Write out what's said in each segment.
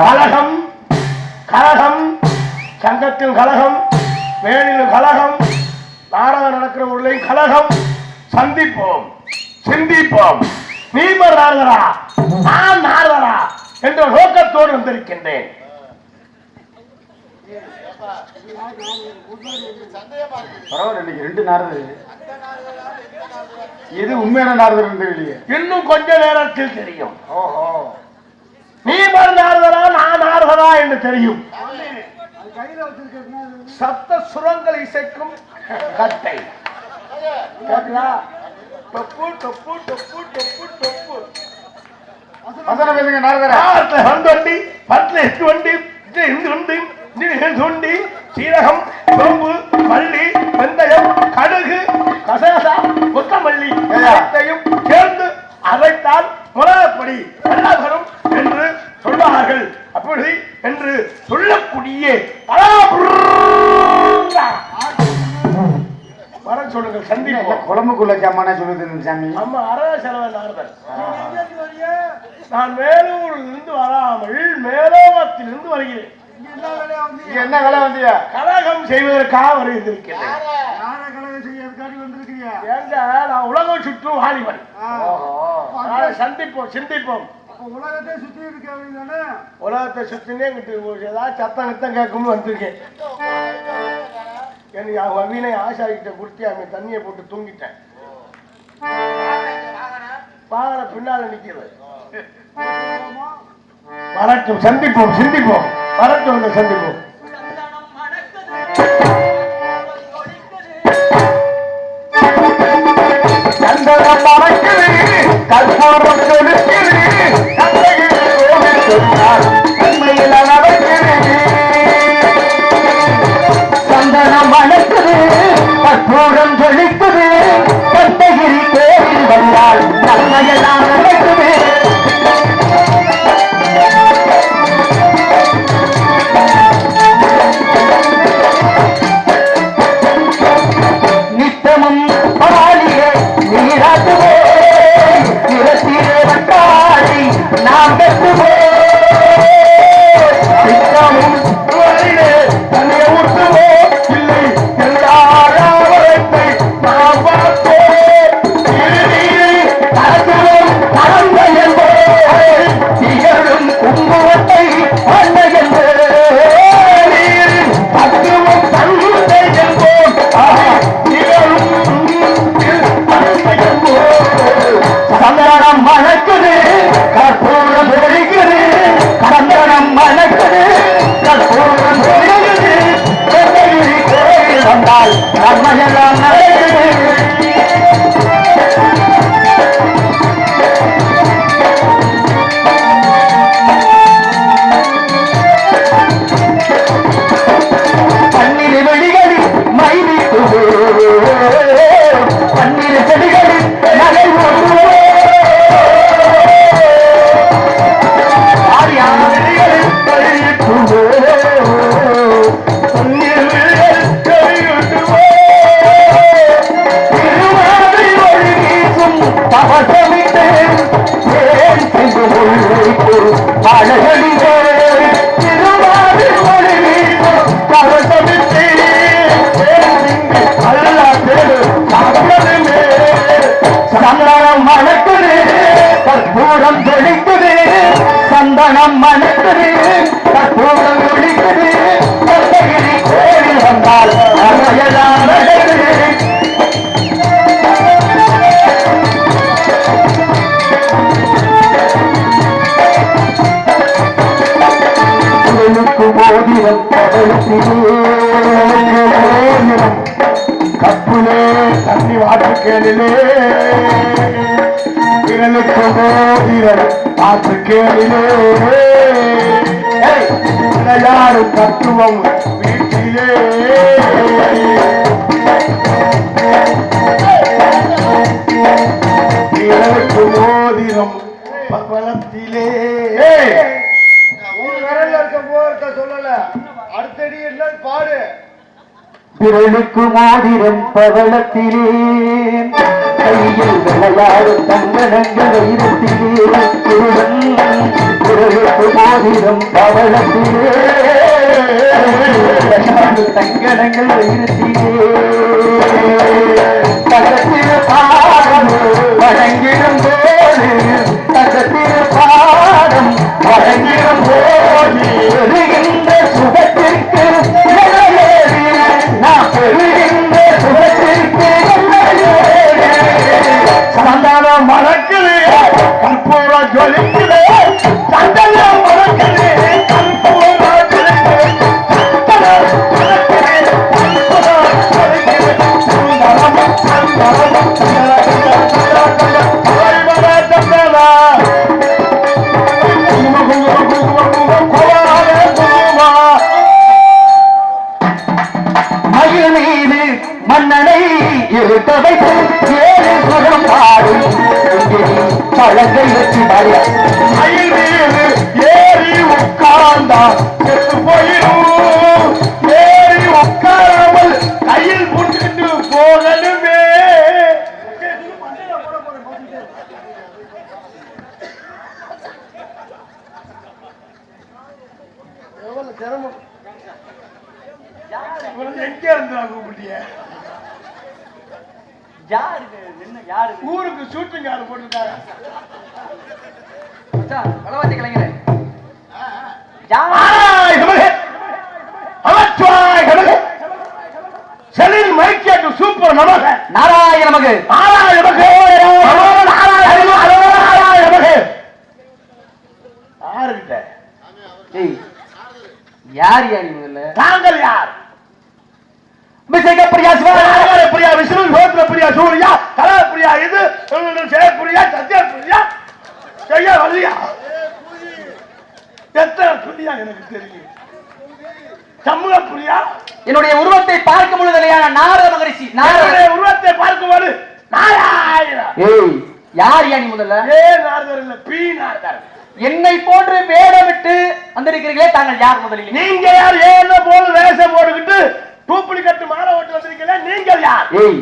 கலகம் கலகம் சங்கத்தில் கலகம் வேணிலும் கலகம் நாடகம் நடக்கிற ஊர்லையும் கலகம் சந்திப்போம் சிந்திப்போம் நீமர் நாரதரா நான் நாரதரா என்ற நோக்கத்தோடு வந்திருக்கின்றேன். ரெண்டு நாரதர் எது உண்மையான நாரதர் தெரியலையே. இன்னும் கொஞ்ச நேரத்தில் தெரியும். நீமர் நாரதரா நான் நாரதரா என்று தெரியும். சப்த சுரங்கள் இசைக்கும் கட்டை தொப்பு தொப்பு தொப்பு தொப்பு தொப்பு வண்டி பத்துல எட்டு வண்டி சுண்டி சீரகம் சோம்பு மல்லி வெந்தயம் கடுகு கசகசா கொத்தமல்லி எல்லாத்தையும் சேர்ந்து அரைத்தால் முளப்படி நல்லா வரும் என்று சொல்வார்கள். அப்படி என்று சொல்லக்கூடிய வர சொல்லுங்கள். சந்திப்போம். குழம்புக்குள்ள ஜாமான சொல்லுது சாமி. ஆமா அரை செலவு நாரதர். நான் வேலூரில் இருந்து வராமல் மேலோகத்திலிருந்து வருகிறேன். என்ன வேலை வந்தியா? கலகம் செய்வதற்காக வருகிறேன். ஏங்க நான் உலகம் சுற்றும் வாலிபன். சந்திப்போம் சிந்திப்போம். உலகத்தை சுத்தி இருக்க உலகத்தை சுத்தினே ஏதாவது சத்தம் கித்தம் கேட்கும்னு வந்திருக்கேன். எனக்கு அவங்க வீணை ஆசாரிக்கிட்ட குடுத்தி அவங்க தண்ணியை போட்டு தூங்கிட்டேன். பாகன பின்னால நிக்கிறது. வரட்டும் சந்திப்போம் சிந்திப்போம். வரட்டும் சந்திப்போம். கற்பூரம் கொடுக்கிறது சந்தனம் வளர்க்குது கற்பூரம் ஜொலிக்குது கந்தகிரி கோவில் வந்தால் நன்மையெல்லாம் நடக்குது. நித்தமும் பாலியே நீராட்டுவோம் நிறத்திலே வட்டாடி நாம் கட்டுவோம். நித்தமும் பாலிலே தன்னை ஊற்றுவோம் இல்லை எல்லாராவத்தை நாம் பார்ப்போம். கலந்துவோம் கலந்த என்போம் திகழும் குங்குமத்தை பண்ண என்போம் தத்துவம் தந்தை என்போம் திகழும் சந்தனம் மணக்குது கற்பூரம் ஒழிக்குது சந்தனம் மணக்குது கற்பூரம் ஒழிக்குது கோயில் வந்தால் நன்மையெல்லாம் நடக்குது. பன்னிரு வெளிகளில் மயிலி பன்னிரு செடிகளில் நகை சந்தனம் மணக்குது கற்பூரம் ஜொலிக்குது சந்தனம் மணக்குது கற்பூரம் ஜொலிக்குது கந்தகிரி கோவில் வந்தால் நன்மையெல்லாம் நடக்குது. மோதிரம் கப்புலே தண்ணி வாட்டு கேளிலே விரலுக்கு மோதிரம் பார்த்து கேளிலே விளையாடும் தத்துவம் வீட்டிலே விரலுக்கு மோதிரம் பலத்திலே சொல்லல அடுத்தடி என்ன பாடு. விரலுக்கு மோதிரம் பவளத்திலே கையில் விளையாடும் தங்கடங்கள் வைரத்திலே தங்கம் பவளத்திலே தங்கடங்கள் வைரத்திலே தகத்திரு பாடம் வழங்கிடும் போது தகத்திரு பாடம் வழங்கிடும் போது பெறுகின்ற சுகத்திற்கு நான் பெறுகின்ற சுகத்திற்கு சந்தானம் மறக்குது கற்பூரம் ஜொலிக்குது சந்தனம் மறக்குது கற்பூரம் ஜொலிக்குது சந்தனம் மறக்குது கற்பூரம் ஜொலிக்குது சந்தனம் சந்தனம் மயில் மீது மன்னனை இருக்க வைத்து ஏழு சுகம் பாடும் பழங்கை வச்சு பாடிய மயில் மீது ஏறி உட்கார்ந்தா செத்து போயிடும் ஏறி உட்காராமல் கையில் புடிச்சிட்டு போகணுமே எவ்வளவு சிரமம் எங்க இருந்தா கூப்பிட்டிய யாருக்கு என்ன யாரு ஊருக்கு ஷூட்டிங் யாரு போட்டிருக்காரு வளவாச்சி கலைஞர் செலில் மைக்கேட்டு சூப்பர் நமக நாராயண நமக்கு நாராயண நமக்கு நாராயண நமக்கு யாருக்கிட்ட யார் யார் முதல்ல தாங்கள் யார் விசேக பிரியா சிவா பிரியா விஷ்ணு சோத்ர பிரியா சூரியா கலா பிரியா இது பிரியா சத்யா பிரியா செய்ய வல்லியா எத்தனை பிரியா எனக்கு தெரியும் சமூக பிரியா என்னுடைய உருவத்தை பார்க்கும் பொழுது இல்லையா நாரத மகரிஷி நாரத உருவத்தை பார்க்கும்போது நாராயணன் ஏய் யார் யார் முதல்ல நாரதர் இல்ல பி நாரதர் என்னை போன்று வேடமிட்டு வந்திருக்கிறீர்களே தாங்கள் யார் முதலில் நீங்க யார் ஏன போல வேஷம் போட்டுக்கிட்டு டூப்ளிகேட் மாலை ஓட்டு வந்திருக்கீங்க நீங்கள் யார் ஏய்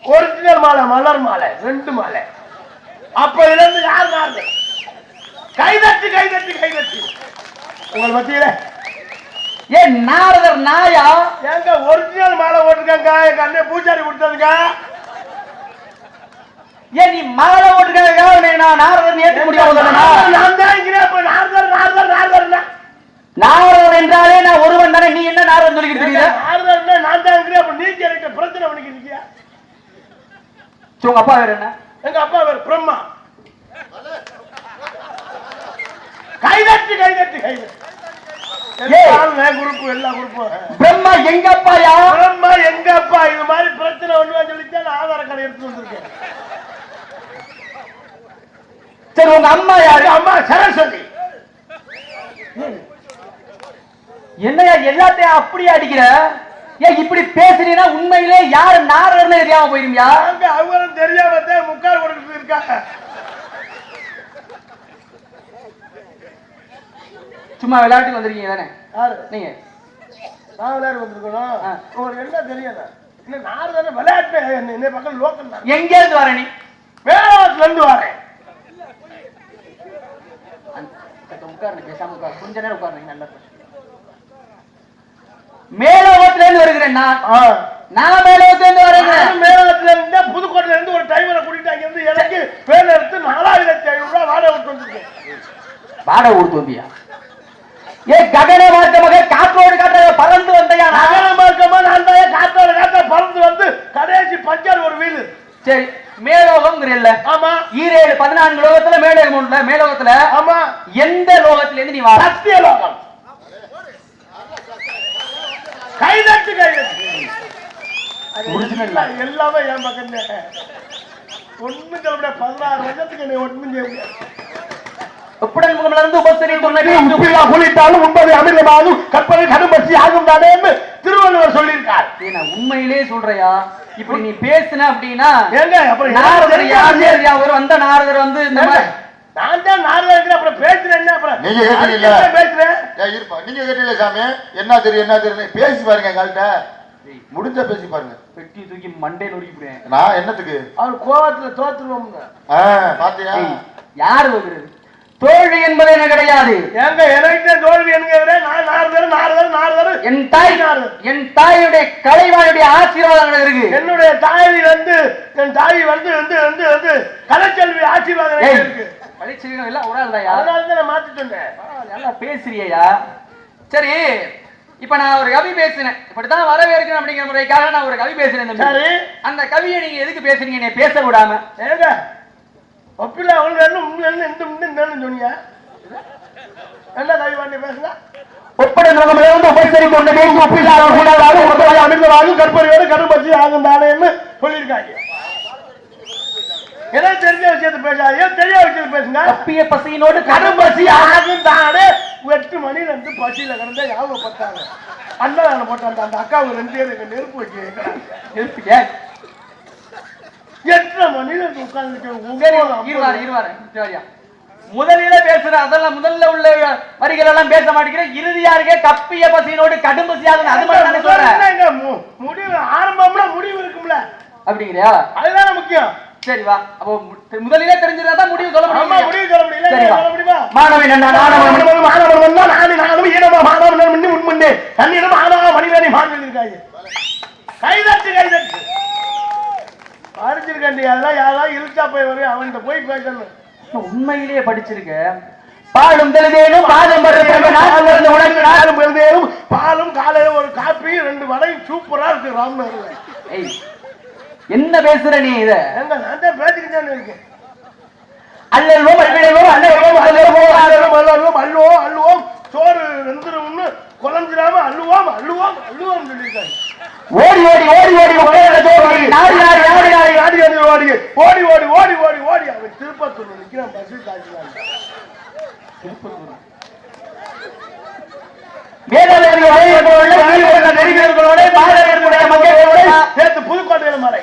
ஒரிஜினல் மாலை மலர் மாலை ரெண்டு மாலை அப்ப இதுல இருந்து யார் நாரதர் கைதட்டி கைதட்டி கைதட்டி உங்கள் மத்தியில ஏன் நாரதர் நாயா ஏங்க ஒரிஜினல் மாலை ஓட்டுருக்காங்க எங்க அண்ணன் பூஜாரி கொடுத்ததுங்க ஏன் நீ மாலை ஓட்டுக்காக நான் நாரதர் ஏற்க முடியாது நான் தான் இங்கிறேன் அப்ப நாரதர் நாரதர் நாரதர் நாரதர் என்றாலே நான் ஒருவன் தானே நீ என்ன நாரதர் சொல்லிக்கிட்டு இருக்கீங்க நாரதர் நான் தான் இங்கிறேன் அப்ப நீங்க எனக்கு பிரச்சனை பண்ணிக்கிறீங்க உங்க அப்பா வேற என்ன எங்க அப்பா வேற பிரம்மா கைதட்டி கைதட்டி கைதட்டி குரூப் எல்லா குரூப்பும் பிரம்மா எங்க அப்பாயா பிரம்மா எங்க அப்பா இது மாதிரி பிரச்சனை ஒண்ணு சொல்லிட்டு நான் ஆதார கடை எடுத்து வந்திருக்கேன் சரி உங்க அம்மா யாரு அம்மா சரஸ்வதி என்னையா எல்லாத்தையும் அப்படியே அடிக்கிற ஏன் இப்படி பேசுறீங்கன்னா உண்மையிலே யாரு நாரதர்னு தெரியாம போயிருமியா அங்க அவரும் தெரியாம தான் முக்கால் கொடுத்துட்டு இருக்காங்க சும்மா விளையாட்டுக்கு வந்திருக்கீங்க தானே யாரு நீங்க நான் விளையாட்டு வந்திருக்கணும் உங்களுக்கு என்ன தெரியல இன்னும் நாரதர் விளையாட்டு என்ன பக்கம் லோக்கல் எங்க இருந்து வர நீ வேளாத்துல இருந்து வரேன் உட்காருங்க பேசாம உட்காரு கொஞ்ச நேரம் உட்காருங்க நல்லா மேலோகத்துல இருந்து வருகிறேன் நான் மேலோகத்துல இருந்து வருகிறேன் மேலோகத்துல இருந்து புதுக்கோட்டையில இருந்து ஒரு டைமரை கூட்டிட்டு அங்க இருந்து எனக்கு வேலை எடுத்து 4500 ரூபாய் வாடகை விட்டு வந்திருக்கேன் வாடகை கொடுத்து வந்தியா ஏ ககன மார்க்கமாக காற்றோடு காற்ற பறந்து வந்தையா ககன மார்க்கமா நான் தான் காற்றோடு காற்ற பறந்து வந்து கடைசி பஞ்சார் ஒரு வீடு சரி மேலோகம் இல்ல ஆமா 14 லோகத்துல மேலோகம் உள்ள மேலோகத்துல ஆமா எந்த லோகத்துல இருந்து நீ வா சத்திய லோகம் கைதட்டு கைதட்டு எல்லாமே என் பக்கம் ஒண்ணு சொல்ல 16 வருஷத்துக்கு என்னை ஒண்ணும் செய்ய முடியாது உப்புடன் முகமிலிருந்து உபசரி உப்பில்லா குளித்தாலும் உண்பது அமிர்தமாகும் கற்பனை கடும்பசி ஆகும் தானேன்னு திருவள்ளுவர் சொல்லியிருக்கார் உண்மையிலே சொல்றியா இப்படி நீ பேசுன அப்படின்னா ஏங்க அப்புறம் நாரதர் யார் அவர் வந்த நாரதர் வந்து இந்த மாதிரி நான் தான் நாரதர் அப்புறம் பேசுறேன் அப்புறம் நீங்க கேட்டீங்களா பேசுறேன் இருப்பா நீங்க கேட்டீங்களா சாமி என்ன தெரியும் பேசி பாருங்க எங்கள்கிட்ட முடிஞ்சா பேசி பாருங்க பெட்டி தூக்கி மண்டையில் ஒடிக்கிடுவேன் நான் என்னத்துக்கு அவர் கோவத்துல தோத்துருவோம் பாத்தியா யாரு வருகிறது தோல்வி என்பது என்ன கிடையாது கூடாது. எங்க எனக்கு தோல்வி என்கிற நான் நாரதர் என் தாயுடைய கலைவானுடைய ஆசீர்வாதம் இருக்கு. என்னுடைய தாய் வந்து என் தாய் வந்து வந்து வந்து வந்து கலைச்செல்வி ஆசீர்வாதம் இருக்கு. கலைச்செல்வி எல்லாம் உடாதுதாயா, அதனால தான் நான் மாத்தி சொன்னேன். நல்லா பேசுறியா? சரி, இப்ப நான் ஒரு கவி பேசினேன், இப்படித்தான் வரவேற்கணும் அப்படிங்கிற முறைக்காக நான் ஒரு கவி பேசினேன். சரி, அந்த கவியை நீங்க எதுக்கு பேசுறீங்க? என்னை பேச விடாம ஏங்க ஒப்பில அவங்க இந்த சொன்னியா? என்ன கவி பண்ணி பேசுங்க? கற்பறியோடு கரும்பச்சி ஆகும் தானேன்னு சொல்லியிருக்காங்க. ஏதோ தெரிஞ்ச விஷயத்தை பேசாதீங்க, தெரியாத விஷயத்தை பேசுங்க. கப்பிய பசியினோடு கரும்பச்சி ஆகும் தானே 8 மணில இருந்து பசியில கிடந்த யாவும் பத்தாங்க. அண்ணன் போட்டாங்க, அந்த அக்காவுக்கு 2 பேருக்கு நெருப்பு வச்சு நெருப்பு 8 மணில இருந்து உட்கார்ந்து முதலில பேசுற அதெல்லாம் முதல்ல உள்ள வரிகள் எல்லாம் பேச மாட்டேங்கிறேன். இறுதியா இருக்கே கப்பிய பசியினோடு கடும் பசியாக அது மட்டும் சொல்றேன். முடிவு ஆரம்பம்னா முடிவு இருக்கும்ல, அப்படிங்கிறியா? அதுதானே முக்கியம். சரி வா, அப்போ முதலிலே தெரிஞ்சிருந்தா முடிவு சொல்ல முடியும். முடிவு சொல்ல முடியல, சொல்ல முடியுமா? மாணவன் என்ன மாணவன் வந்தா நானும் ஈனமா மாணவன் முன்னே முன்முண்டே தன்னிடம் ஆனா மணிவேணி மாணவன் இருக்காங்க. கைதட்டு படிச்சிருக்கேன். அதெல்லாம் யாராவது இழுச்சா போய் வரும், அவன்கிட்ட போய் பேசணும். உண்மையிலேயே படிச்சிருக்க. பாலும் தெளிதேனும் பாதம் பெருந்தேனும் பாலும் காலையில ஒரு காப்பி 2 வடையும் சூப்பரா இருக்கு ராம்நகர்ல. என்ன பேசுற நீ? இத எங்க நான் தான் பேசிக்கிட்டே இருக்கேன். அல்லல்வோம் அல்லல்வோம் அல்லுவோம் அல்லுவோம் சோறு வெந்துரும்னு குழஞ்சிடாம அல்லுவோம் அல்லுவோம் அல்லுவோம் சொல்லியிருக்காங்க. ஓடி ஓடி ஓடி ஓடி ஓடி ஓடி ஓடி ஓடி ஓடி அவன் திருப்பத்தூர் நிற்கிறான். பஸ் தாக்கினான். திருப்பத்தூர் சேர்த்து புதுக்கோட்டையில மறை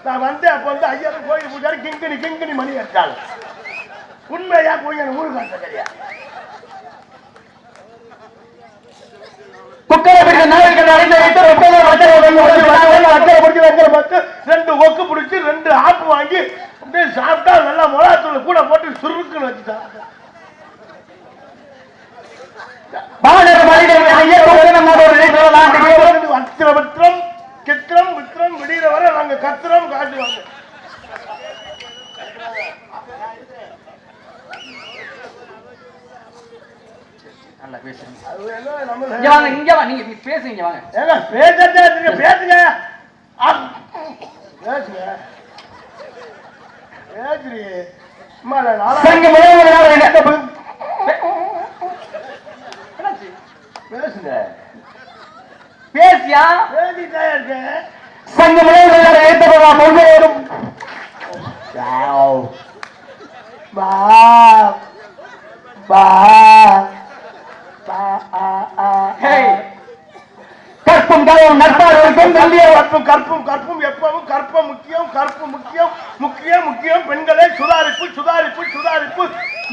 நான் வந்து அப்ப வந்து ஐயர் கோயில் பூஜாரி கிங்கனி மணி அடிச்சாள். உண்மையா போய் ஊருக்கு காட்ட தெரியா? ரெண்டு கொக்கு பிடிச்சி 2 ஆப்பு வாங்கி அப்படியே சாப்பிட்டா நல்லா மிளகாத்தூள் கூட போட்டு சுருக்குன்னு வச்சு சாப்பிட்டேன். கித்திரம் வித்திரம் விடிகிற வரை நாங்க கத்திரம் காட்டுவாங்க. பேசியா கற்பும் கற்பும் கற்பும் எப்பவும் கற்பம் முக்கியம், கற்பு முக்கியம், முக்கியம் முக்கியம். பெண்களே சுதாரிப்பு சுதாரிப்பு சுதாரிப்பு.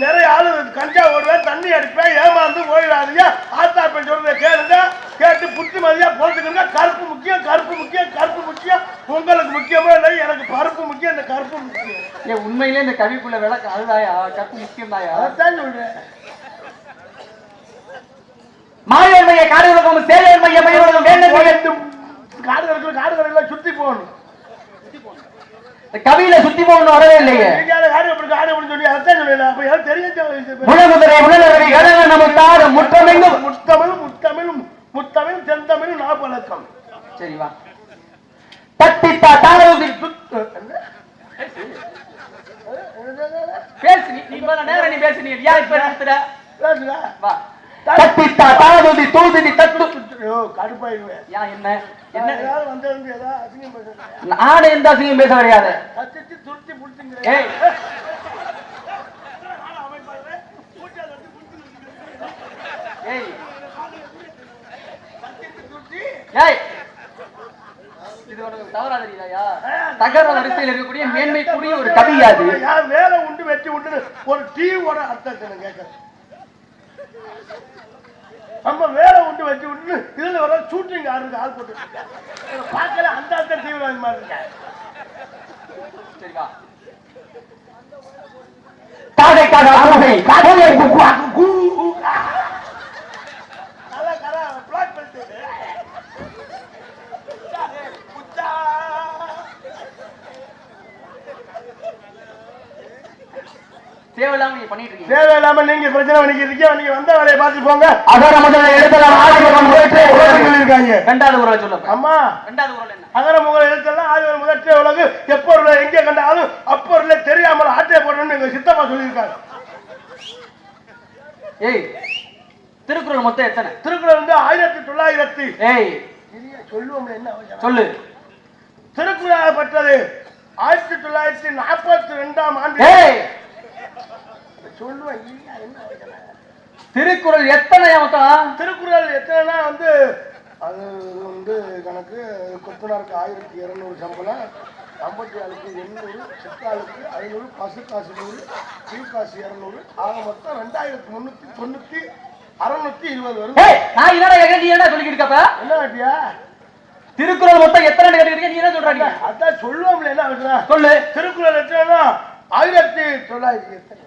நிறைய ஆளு கஞ்சா ஓடுவேன், தண்ணி அடிப்பேன், ஏமாந்து போயிடாதீங்க. ஆத்தா பெண் சொல்றதை கேளுங்க, கேட்டு புத்திமதியா போட்டுக்கங்க. கற்பு முக்கியம், கற்பு முக்கியம், கற்பு முக்கியம். உங்களுக்கு முக்கியமா இல்லை, எனக்கு பருப்பு முக்கியம், இந்த கற்பு முக்கியம். உண்மையிலே இந்த கவிக்குள்ள விளக்கு அதுதாயா, கற்பு முக்கியம் தாயா? அதான் சொல்றேன். மாயன்மையை காடுகளுக்கும் சேலம் மைய மையம் வேண்டும். காடுகள் சுத்தி போகணும். கவியில சுத்தி போகணும் வரவே இல்லையே. முத்தமிழ் செந்தமிழ் நாப்பழக்கம். சரி வா. தட்டித்தா தாரவுதி பேசு. நீ நேரம் நீ பேசு. நீ யார் இப்ப நடத்துற? பேசுங்க. வா. தட்டித்தா தாரவுதி தூதி தட்டு. கடுப்பாயிருவேன். என்ன என்ன வந்து ஏதாவது அசிங்கம் பேசுறேன். நானே எந்த அசிங்கம் பேச கிடையாது. கத்திட்டு துருத்தி புடிச்சுங்க. ஏய் ஏய் ஏய் இது உனக்கு தவறா தெரியுதாயா? தகர வரிசையில் இருக்கக்கூடிய மேன்மைக்குரிய ஒரு கவியாது. வேலை உண்டு வெற்றி உண்டு ஒரு டீ ஓட அர்த்தம் கேட்க நம்ம வேலை உண்டு வச்சு விட்டு இதுல வர ஷூட்டிங் ஆள் போட்டு பார்க்கல அந்த தீவிரவாதி மாதிரி இருக்கேன். சரிவா காதை காதை அருகை காதை நல்லா கரா பிளாக் பண்ணிட்டு தேவையில்லாம நீங்க பண்ணிட்டு இருக்கீங்க. தேவையில்லாம நீங்க பிரச்சனை பண்ணிக்கிறீங்க. நீங்க வந்த வேலையை பார்த்து போங்க. அகர முதல்ல எழுத்தெல்லாம் ஆதிபகவன் முதற்றே உலகு இருக்காங்க. ரெண்டாவது குறளை சொல்ல. அம்மா ரெண்டாவது குறள் என்ன? அகர முதல்ல எழுத்தெல்லாம் ஆதிபகவன் முதற்றே உலகு எப்பொருளை எங்கே கண்டாலும் அப்பொருளை தெரியாமல் ஆட்டை போடணும்னு எங்க சித்தப்பா சொல்லியிருக்காங்க. ஏய் திருக்குறள் மொத்தம் எத்தனை? திருக்குறள் வந்து 1900. ஏய் சொல்லுவோம் என்ன அவசியம்? சொல்லு. திருக்குறள் பெற்றது 1942ஆம் ஆண்டு. ஏய் சொல்லுவேன் இல்லையா என்ன அவசியம்? திருக்குறள் எத்தனை மொத்தம்? திருக்குறள் எத்தனைனா வந்து அது வந்து கணக்கு கொத்தனாருக்கு 1200 சம்பளம், 57க்கு 800, சித்தாளுக்கு 500, பசுக்காசு 100, தீக்காசு 200, ஆக மொத்தம் 2390 620 வரும். நான் என்னடா கேட்க நீ என்ன சொல்லிக்கிட்டு இருக்கப்ப? என்ன கேட்டியா? திருக்குறள் மொத்தம் எத்தனை கேட்கிறீங்க? நீ என்ன சொல்றீங்க? அதான் சொல்லுவோம்ல என்ன அவசியம்? சொல்லு. திருக்குறள் எத்தனைனா 1900 எத்தனை?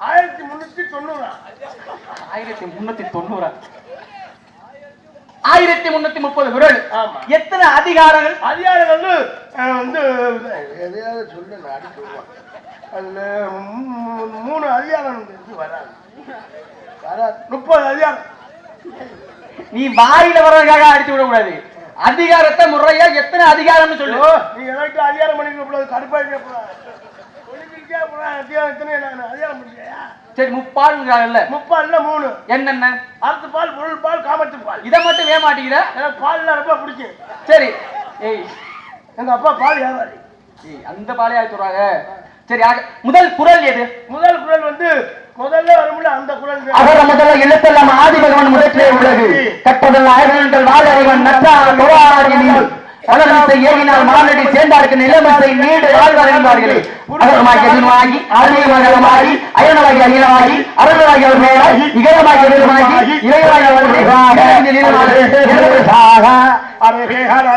1390. 1390. 1330 குறள். ஆமா. எத்தனை அதிகாரங்கள்? அதிகாரங்கள் வந்து எதையாவது சொல்லு நாடி சொல்லுவான். அதுல 3 அதிகாரம் வராது. 30 அதிகாரம். நீ வாயில வர்றதுக்காக அடிச்சு விட கூடாது. அதிகாரத்தை முறையா எத்தனை அதிகாரம்னு சொல்லு. நீ எனக்கு அதிகாரம் பண்ணிக்க கூடாது. கடுப்பா இருக்க கூடாது. அதிகாரம் பண்ணியா? சரி முப்பால் இல்ல 3 என்னென்ன? அறுத்து பால், பொருள் பால், காமத்து பால். இதை மட்டும் வே மாட்டீங்க. எனக்கு பால்லாம் ரொம்ப பிடிக்கும். சரி ஏய் எங்க அப்பா பால் வியாபாரி. அந்த பாலையா சொல்றாங்க. சரி முதல் குறள் எது? முதல் குறள் வந்து முதல்ல வரும்ல அந்த குறள். அகர முதல்ல எழுத்தெல்லாம் ஆதிபகவன் முதற்றே உலகு கற்பதல் ஆயிரங்கள் வாழறிவன் நற்றார் தொழாரின் அகரத்தை ஏகினால் மானடி சேர்ந்தாருக்கு நிலைமத்தை நீடு வாழ்வார் என்பார்களே. அகரமாகி எதிர்வாகி ஆதியமாகி அயனமாகி அகிலமாகி அருளமாகி அவர்களாகி இகரமாகி எதிர்வாகி இறைவாகி அவர்களாக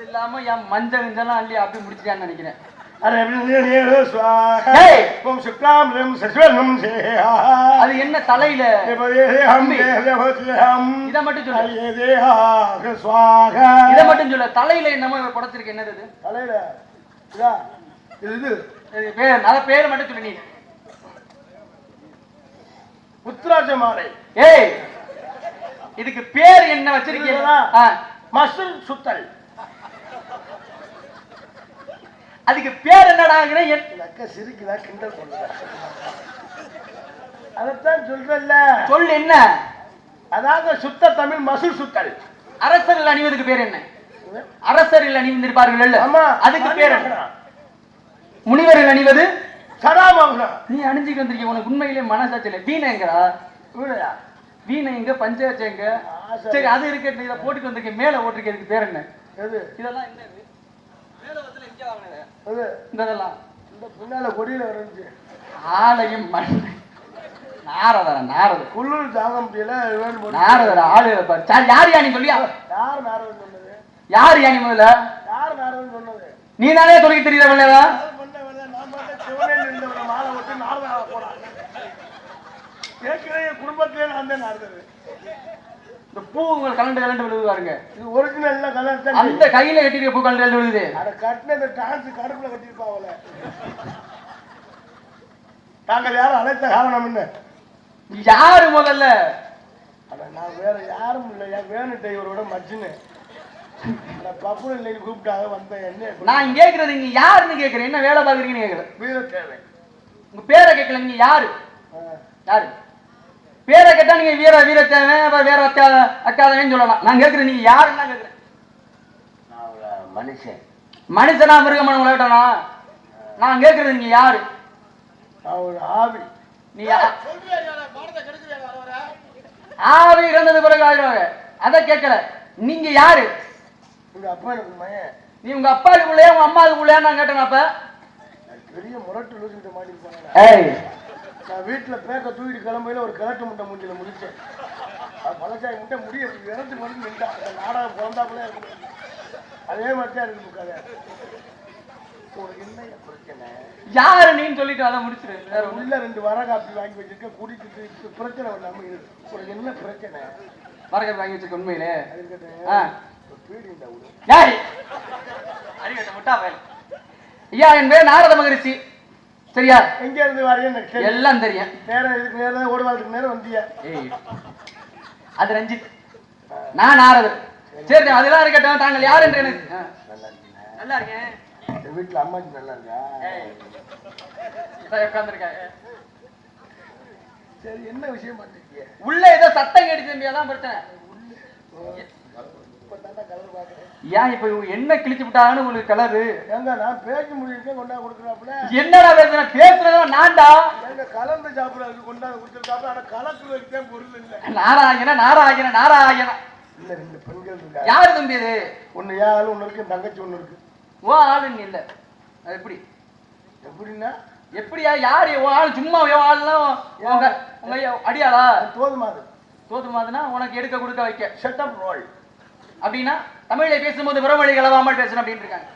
இல்லாம என் மஞ்சள் கிஞ்செல்லாம் அள்ளி அப்படி முடிச்சிட்டான்னு நினைக்கிறேன். அது என்ன தலையில? இதை மட்டும் சொல்லு. இதை மட்டும் சொல்ல. தலையில என்னமோ படைச்சிருக்கு. என்னது இது? தலையில அத பேர் மட்டும் சொல்லு. நீ உத்ராஜ மாலை. ஏய் இதுக்கு பேர் என்ன வச்சிருக்கீங்க? மசூல் சுத்தல். அதுக்கு பேர் என்னடா? சிரிக்குதா கிண்டல் சொல்லுதா? அதத்தான் சொல்றல்ல. சொல்லு என்ன? அதாவது சுத்த தமிழ் மசூல் சுத்தல். அரசர்கள் அணிவதுக்கு பேர் என்ன? அரசர்கள் அணிந்திருப்பார்கள். அதுக்கு பேர் என்ன? முனிவர்கள் அணிவது சராமகுடம். நீ அணிஞ்சுக்கு வந்திருக்க. உனக்கு உண்மையிலே மனசாட்சியில வீணை எங்கடா? வீணை எங்க? பஞ்சாயத்து எங்க? சரி அது இருக்கு. இதை போட்டுட்டு வந்திருக்க. மேல ஓட்டிருக்கிறதுக்கு பேர் என்ன? இதெல்லாம் என்ன? ஆலயம் நாரதர நாரத குள்ளூர் தாங்க முடியல. நாரதர ஆளு யார் யானி சொல்லியா? யார் நாரதன் சொன்னது? யார் யானி முதல்ல? யார் நாரதன் சொன்னது? நீ தானே சொல்லி தெரியல. மாலை விட்டு நாரதா போறாங்க. குடும்பத்திலே நான் தான் நாரதர். இந்த பூ உங்கள் கலண்டு விழுவாருங்க. இது ஒரிஜினல் கலர். அந்த கையில கட்டிருக்க பூ கலண்டு விழுது. அத கட்டின டான்ஸ் கடுப்புல கட்டிருப்பாவல. தாங்கள் யாரும் அழைத்த காரணம் என்ன? யாரு முதல்ல? நான் வேற யாரும் இல்லையா. வேணுட்ட இவரோட மச்சின்னு பப்பு இல்லை கூப்பிட்டாங்க வந்த என்ன. நான் கேட்கறது நீங்க யாருன்னு கேட்கறேன். என்ன வேலை பாக்குறீங்கன்னு கேட்கறேன். வீரத்தேவை. உங்க பேரை கேட்கல, நீங்க யாரு? யாரு? பேரை கேட்டா நீங்க வீர வீரத்தேவன் வேற அக்காதவன் சொல்லலாம். நான் கேட்கிறேன் நீங்க யாருன்னு தான் கேட்கிறேன். மனுஷன். மனுஷனா மிருகமான விளையாட்டானா? நான் கேட்கறது நீங்க யாரு? ஆவி. நீ ஆவி இறந்தது பிறகு ஆயிடுவாங்க. அத கேட்கல. நீங்க யாரு? உங்க அப்பா மயன். நீ உங்க அப்பாவுக்குள்ளே உங்க அம்மாவுக்குள்ளே நான் கேட்டேன். அப்ப பெரிய முரட்டு லூசிக்கிட்ட மாட்டி போனேன். ஏய், நான் வீட்டுல பேக்க தூக்கிட்டு கிளம்பையில ஒரு கிழட்டு முட்டை மூஞ்சில முடிச்சேன். பழச்சாய் முட்டை முடிய இறந்து பண்ணி நின்றா. நாடகம் பிறந்தாப்புல இருக்கு. அதே மாதிரி தான் இருக்கு கதை. உனக்கு என்ன பிரச்சனை? யாரு நீன்னு சொல்லிட்டு அதை முடிச்சிரு. உள்ள 2 வர காப்பி வாங்கி வச்சிருக்க குடிச்சிட்டு பிரச்சனை நம்ம உனக்கு என்ன பிரச்சனை? வரகாப்பி வாங்கி வச்சிருக்க உண்மையிலே ஐயா, என் பேர் நாரத மகரிஷி. சரியா? எங்க இருந்து வரீங்க? எல்லாம் தெரியும். நேரம் இதுக்கு நேரம் ஓடுவாதுக்கு நேரம் வந்தியா? அது ரஞ்சித், நான் நாரதர். சரி, அதெல்லாம் இருக்கட்டும். தாங்கள் யார் என்று எனக்கு நல்லா இருக்கேன். வீட்டுல அம்மாச்சி நல்லா இருக்கா? உட்கார்ந்துருக்காங்க. சரி, என்ன விஷயம் பண்ணிருக்கீங்க? உள்ள ஏதோ சத்தம் கேட்டு தம்பியாதான் பிரச்சனை. ஏன் இப்ப என்ன கிழிச்சு விட்டாங்கன்னு உங்களுக்கு கலரு? எங்க நான் பேச்சு முடிக்க கொண்டா கொடுக்குறாப்புல. என்னடா பேசுறேன்? பேசுறதா நான்டா. எங்க கலந்து சாப்பிடாது கொண்டாந்து கொடுத்துருக்காப்புல. ஆனா கலக்கு வைக்கதான் பொருள் இல்லை. நாராயண நாராயண நாராயண. இல்ல 2 பெண்கள் இருக்கா. யாரு தம்பி இது? ஒண்ணு ஏன் ஆளு ஒண்ணு இருக்கு, தங்கச்சி ஒண்ணு இருக்கு. ஓ ஆளுங்க இல்ல. அது எப்படி? எப்படின்னா எப்படியா? யாரு ஓ ஆள்? சும்மா ஆளுலாம் உங்க அடியாளா? தோதுமாது. தோதுமாதுன்னா உனக்கு எடுக்க கொடுக்க வைக்க செட்டப் ரோல். அப்படின்னா தமிழ்ல பேசும்போது புறமொழி கலவாமல் பேசணும் அப்படின்னு இருக்காங்க.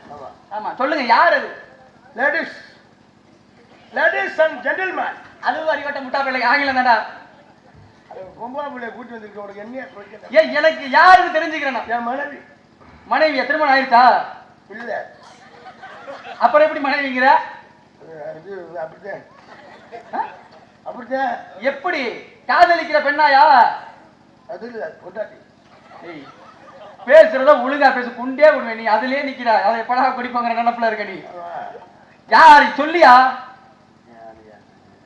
ஆமா, சொல்லுங்க யார் அது? Ladies, ladies and gentleman. அதுவும் அறிவட்ட முட்டா பிள்ளை ஆங்கிலம் தான்டா. பொம்பளை பிள்ளைய கூட்டி வந்திருக்க. உனக்கு என்ன பிரச்சனை? ஏன் எனக்கு யாருன்னு தெரிஞ்சுக்கிறேன். என் மனைவி. மனைவியா? திருமணம் ஆயிருச்சா? இல்ல. அப்புறம் எப்படி மனைவிங்கிற? அது அப்படித்தான். அப்படித்தான். எப்படி? காதலிக்கிற பெண்ணாயா? அது இல்ல, பொண்டாட்டி. பேசுறத ஒழுங்கா பேசு. குண்டே விடுவேன் நீ. அதுலயே நிக்கிற. அதை எப்படா குடிப்பாங்கிற நினைப்புல இருக்க நீ. யாரு சொல்லியா?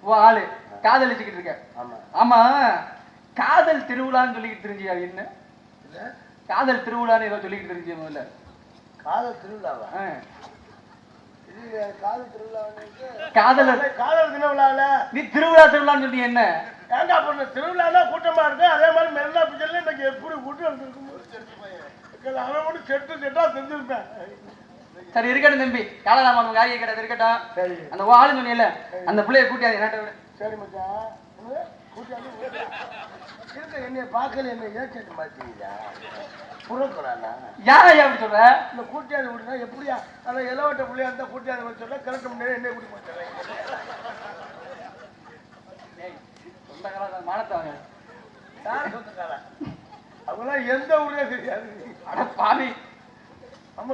ஓ ஆளு காதலிச்சுக்கிட்டு இருக்க. ஆமா, காதல் திருவிழான்னு சொல்லிக்கிட்டு தெரிஞ்சியா? என்ன காதல் திருவிழான்னு ஏதோ சொல்லிக்கிட்டு தெரிஞ்சு முதல்ல. காதல் திருவிழாவா? காதல் திருவிழா. காதல் திருவிழால நீ திருவிழா திருவிழான்னு சொல்லி என்ன? ஏங்க பண்ண திருவிழா கூட்டமா இருக்கு. அதே மாதிரி மெரினா பீச்ல இன்னைக்கு எப்படி கூட்டம் இருக்கு. அவன் மட்டும் செட்டா செஞ்சிருப்பேன். சரி, இருக்கட்டும் தம்பி. காலதாமதம் காரியம் கிடையாது, இருக்கட்டும். சரி, அந்த ஆளு சொன்னியல அந்த பிள்ளைய கூட்டியாது என்ன? சரி மச்சான், கூட்டியாது இருக்க. என்னைய பார்க்கல, என்ன ஏற்ற மாட்டீங்களா? புறக்குறானா? யார் அப்படி சொல்ற? இந்த கூட்டியாது விடுனா எப்படியா? ஆனா இளவட்ட பிள்ளையா இருந்தா கூட்டியாது சொல்ல கரெக்ட் முடியாது. என்ன கூட்டி போச்சு சொந்த கால மானத்தவங்க. யார் சொந்த கால? அவங்களாம் எந்த ஊரே தெரியாது. அட பாவி,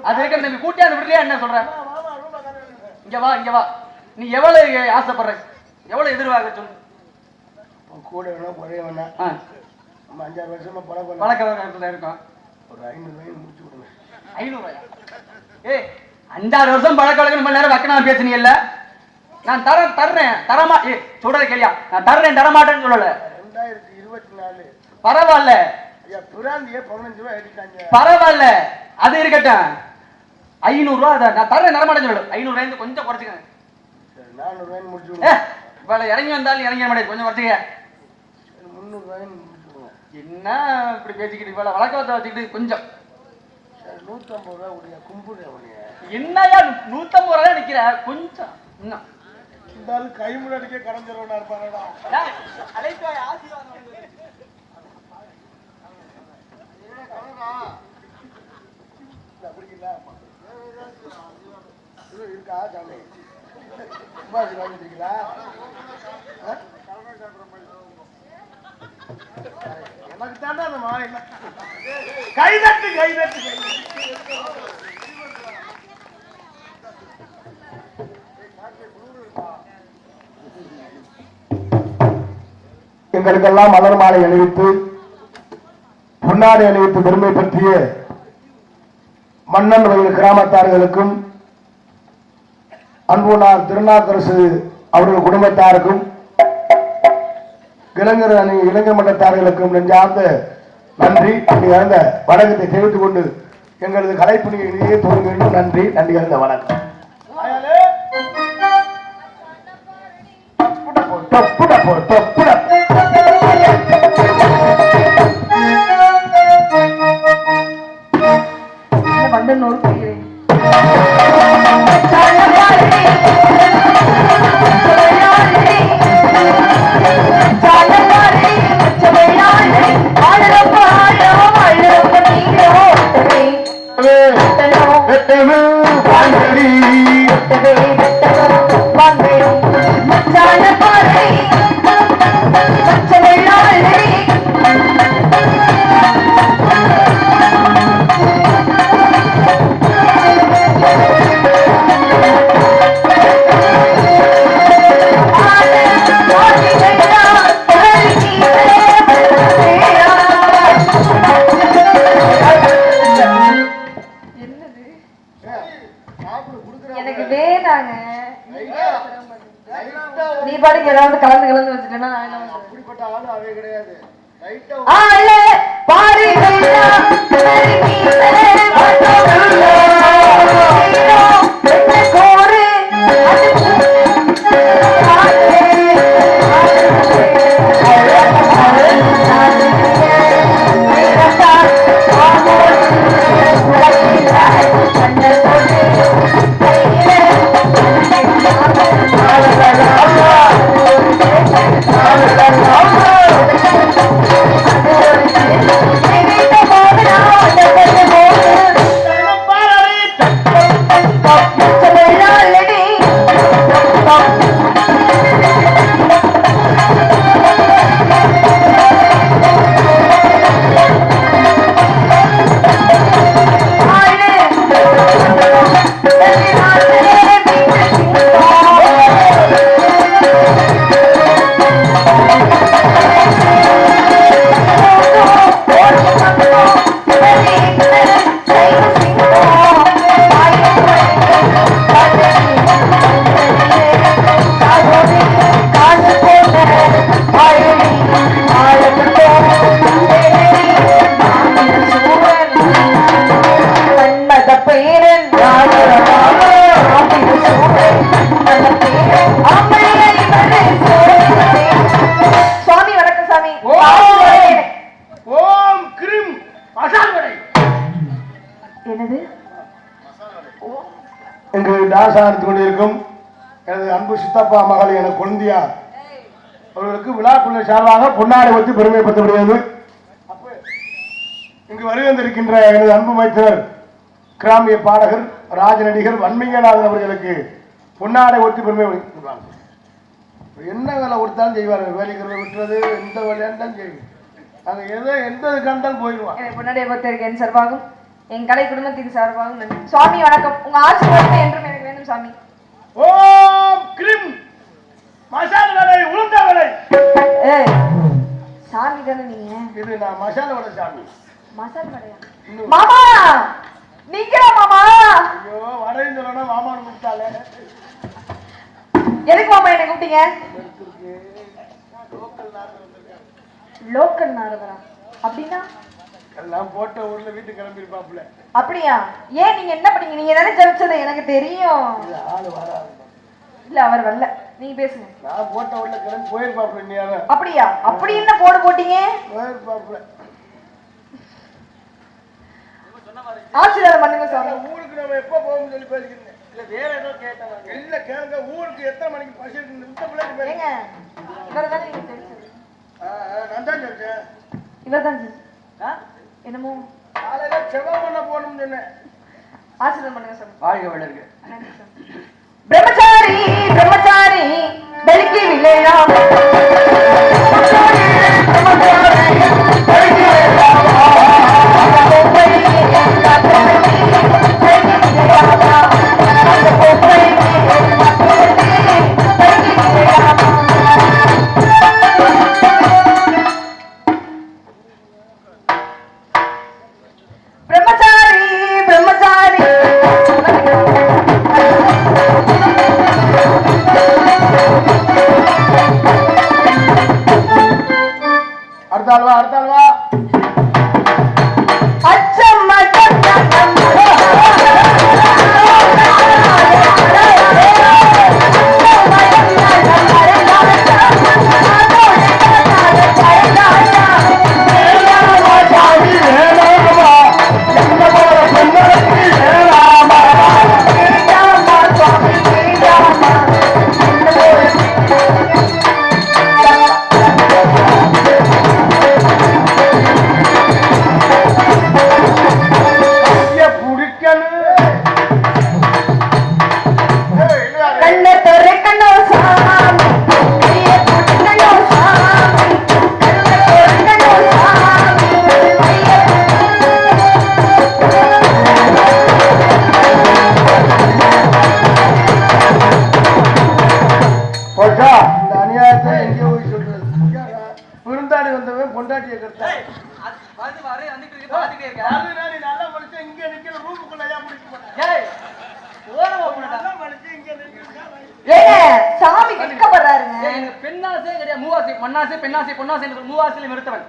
அது இருக்க தம்பி. கூட்டியாது விடலையா? என்ன சொல்ற? இங்க வா, இங்க வா. நீ எவ்வளவு ஆசைப்படுற? எவ்வளவு எதிர்பார்க்க சொல்லு. கூட வேணா குறைய வேணா. நம்ம 5-6 வருஷமா பழக்கம் இருக்கும். ஒரு 500 ரூபாய் முடிச்சு கொடுங்க. 500 ரூபாயா? ஏய், 5-6 வருஷம் பழக்கம் நம்ம நேரம் வைக்கணும் பேசுனீங்கல்ல. நான் தர்றேன் தரமா. ஏ சொல்றத கேளியா? நான் தர்றேன் தரமாட்டேன்னு சொல்லல. 2024 பரவாயில்ல. ஐயா, பிராந்தியே 15 ரூபாய் எடுத்தாங்க. பரவாயில்ல, அது இருக்கட்டும். 500 ரூபா நான் தர்றேன் தரமாட்டேன்னு சொல்லு. 500 ரூபாய் கொஞ்சம் குறைச்சிக்கங்க. 400 ரூபாய் முடிச்சு கொடுங்க. இவ்வளவு இறங்கி வந்தாலும் இறங்கிட மாட்டேங்குது, கொஞ்சம் குறைச்சிக்க. 300 ரூபாய் முடிச்சு கொடுங்க. என்ன இப்படி பேசிக்கிட்டு இவ்வளவு வழக்கத்தை வச்சுக்கிட்டு கொஞ்சம் 150 ரூபாய் உடைய கும்புடு. என்னையா 150 ரூபாய் நிக்கிற? கொஞ்சம் இன்னும் இருந்தாலும் கை முன்னாடிக்கே கடந்துருவா இருப்பாங்கடா. இருக்கா சாமி? வாங்கிட்டீங்களா? எனக்கு தாண்டா அந்த மாலை கைதட்டு கைதட்டு எங்களுக்கெல்லாம் மலர் மாலை அணிவித்து பொன்னாடை அணிவித்து பெருமை பற்றிய மன்னன் வயல் கிராமத்தார்களுக்கும் அன்புனார் திருநாக்கரசு அவர்கள் குடும்பத்தாருக்கும் இளைஞர் அணி இளைஞர் மன்றத்தார்களுக்கும் நெஞ்சார்ந்த நன்றி. அந்த வணக்கத்தை தெரிவித்துக் கொண்டு எங்களது கலைப்பணியை இனியே துவங்க வேண்டும். நன்றி. நன்றி கலந்த வணக்கம். நீ பாட்டுக்கு ஏதாவது கலந்து கலந்து வச்சுட்டேன்னா அப்படிப்பட்ட ஆளு அவே கிடையாது. இங்கு டான்ஸ் ஆடித்துக் கொண்டிருக்கும் எனது அன்பு சித்தப்பா மகள் என குழந்தையார் அவர்களுக்கு விழாக்குள்ள சார்பாக பொன்னாடை வச்சு பெருமைப்படுத்தப்படுகிறது. இங்கு வருகின்றிருக்கின்ற எனது அன்பு மைத்திரர் கிராமிய பாடகர் ராஜநடிகர் வன்மீகநாதன் அவர்களுக்கு பொன்னாடை ஒட்டி பெருமை என்ன வேலை கொடுத்தாலும் செய்வார்கள். வேலைக்கிறத விட்டுறது எந்த வேலையாண்டாலும் செய்யும். நாங்கள் ஏதோ எந்த கண்டாலும் போயிடுவாங்க. பொன்னாடை ஒருத்தருக்கு என் சார்பாகும் என் கலை குடும்பத்தின் சார்பாகவும் நன்றி. சுவாமி வணக்கம். உங்க ஆசீர்வாதம் என்றும் எனக்கு வேணும் சாமி. ஓம் கிரீம் மசாலா வடை உளுந்த வடை. சாமி தானே நீங்க? இது நான் மசாலா வடை சாமி. மசாலா வடையா? மாமா நீங்களா மாமா? ஐயோ வடைன்னு சொல்லணும்னா மாமான்னு கூப்பிட்டாலே. எதுக்கு மாமா என்ன கூப்பிட்டீங்க? லோக்கல் நாரதரா? அப்படின்னா எல்லாம் போட்ட ஊர்ல வீட்டு கிளம்பி இருப்பாப்புல. அப்படியா? ஏன் நீங்க என்ன பண்ணீங்க? நீங்க தானே ஜெபிச்சது எனக்கு தெரியும். ஆளு வராது. இல்ல அவர் வரல. நீங்க பேசுங்க. நான் போட்ட ஊர்ல கிளம்பி போயிருப்பாப்புல. நீ அப்படியா? அப்படி என்ன போடு போட்டீங்க? போயிருப்பாப்புல. ஆசீர்வாதம் பண்ணுங்க சாமி. ஊருக்கு நம்ம எப்ப போவோம்னு சொல்லி பேசிக்கிறேன். இல்ல வேற ஏதோ கேட்டாங்க. இல்ல கேளுங்க. ஊருக்கு எத்தனை மணிக்கு பஸ் இருக்கு? இந்த பிள்ளைக்கு பேசுங்க. இவர்தான் நீங்க தெரிஞ்சது. நான் தான் சொல்றேன். இவர்தான் என்னமோ காலையில செவ்வாய் பண்ண போகணும்னு சொன்னேன். ஆசீர்வாதம் பண்ணுங்க சாமி. வாழ்க வளர்க. பிரம்மச்சாரி பிரம்மச்சாரி பெருக்கி விளையாம். பிரம்மச்சாரி பிரம்மச்சாரி அடுத்தாள்வா அடுத்தாள்வா அச்சம் விருந்தாடி வந்தவன் பொண்டாட்டியை கட்டான் நல்ல மனுஷன் இங்க நிக்கிற ரூமுக்குள்ள சாமி கேட்கப்படுறாருங்க. பெண்ணாசே கிடையாது, மூவாசி மண்ணாசே பெண்ணாசை பொன்னாசை மூவாசில நிறுத்தவன்.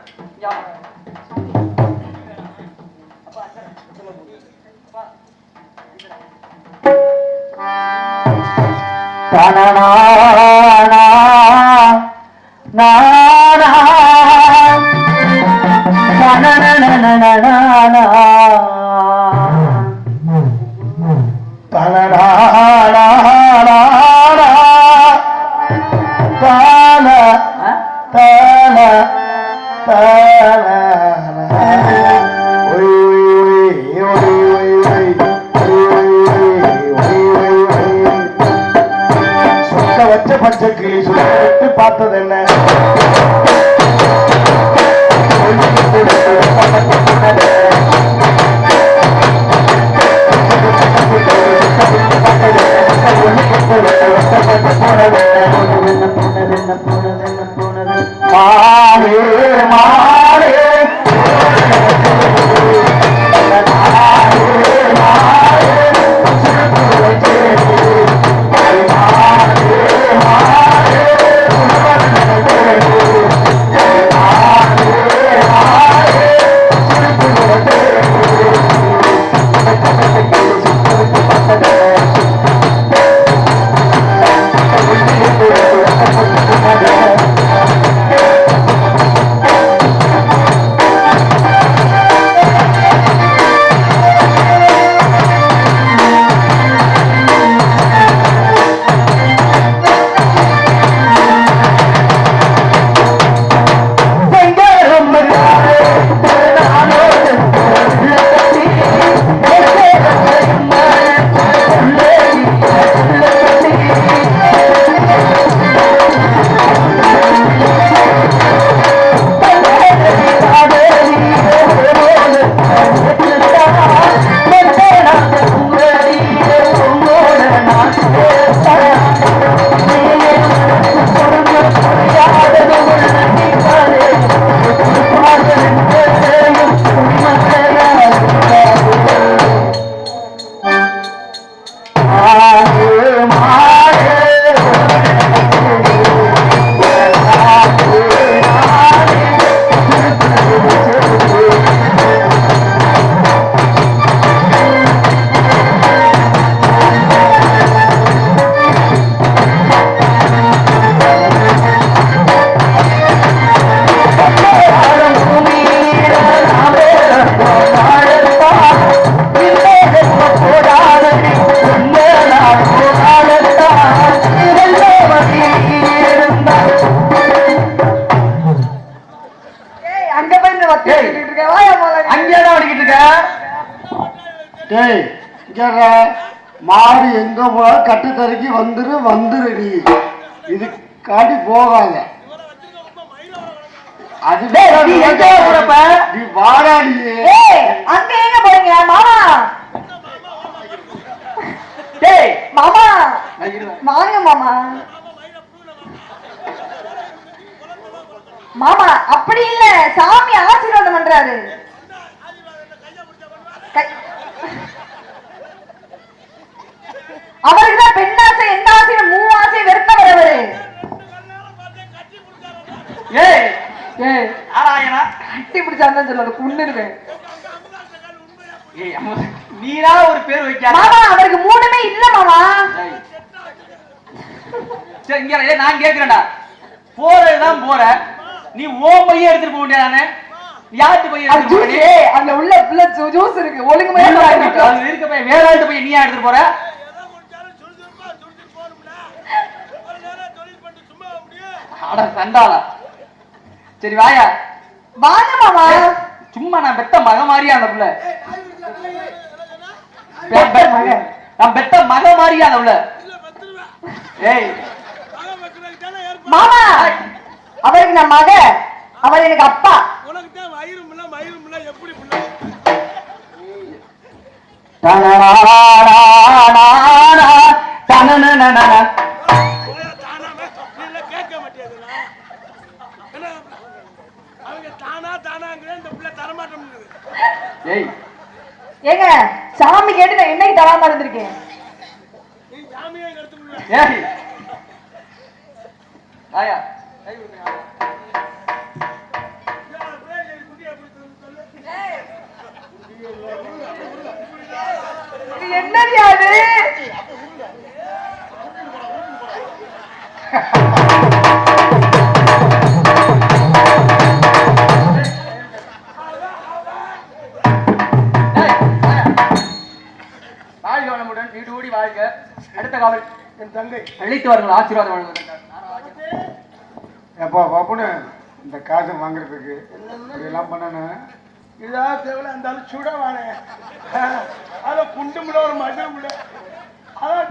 பச்சை கிளி சுட்டு பார்த்தது என்ன மாடு எங்க போ கட்டுத்தரைக்கு வந்துரு நீ இது காட்டி போகாத அதுவே நீ வாடா நீ அங்க எங்க போறீங்க மாமா மாமா வாங்க மாமா மாமா அப்படி இல்ல சாமி ஆசீர்வாதம் பண்றாரு அவருக்குதான் பெண்ணாசை எந்த ஆசையும் மூவாசை வெறுத்தவர் அவரு ஏய் நாராயணா கட்டி பிடிச்சான்னு சொல்லாத புண்ணுருவேன். ஏய் அம்மா, நீரா ஒரு பேர் வைக்காத. மாமா அவருக்கு மூணுமே இல்ல மாமா. ஏய். சரி இங்க இரு, நான் கேக்குறேன்டா. போறதுதான் போற. நீ ஓ பைய எடுத்துட்டு போக வேண்டியதானே? யார்ட்டு பைய எடுத்துட்டு போற? ஏய் அதுல உள்ள புள்ள ஜூஸ் இருக்கு. ஒழுங்குமே இருக்கு. அது இருக்க பைய வேற ஆள்ட்ட பைய நீயா எடுத்துட்டு போற? அட சண்டாளா. சரி வாயா. வாங்க மாமா. சும்மா நான் பெத்த மக மாதிரியா அந்த புள்ள. நான் பெத்த மக மாதிரியா அந்த புள்ள. ஏய் மாமா அவருக்கு நான் மக, அவர் எனக்கு அப்பா. ஏய் ஏங்க சாமி கேட்டு நான் என்னைக்கு தராம இருந்திருக்கேன். ஏய் ஆயா இது என்னடி அது? வாழ்க வளமுடன் வீடு ஓடி வாழ்க. அடுத்த காவல் என் தங்கை அழைத்து வாருங்கள், ஆசீர்வாதம் வழங்குங்கள். எப்பா பாப்புன்னு இந்த காசு வாங்குறதுக்கு இதெல்லாம் பண்ணணும். இதா தேவையில்ல அந்த ஆளு சுடவானே அதை குண்டுமுல ஒரு மஜமுல அதான்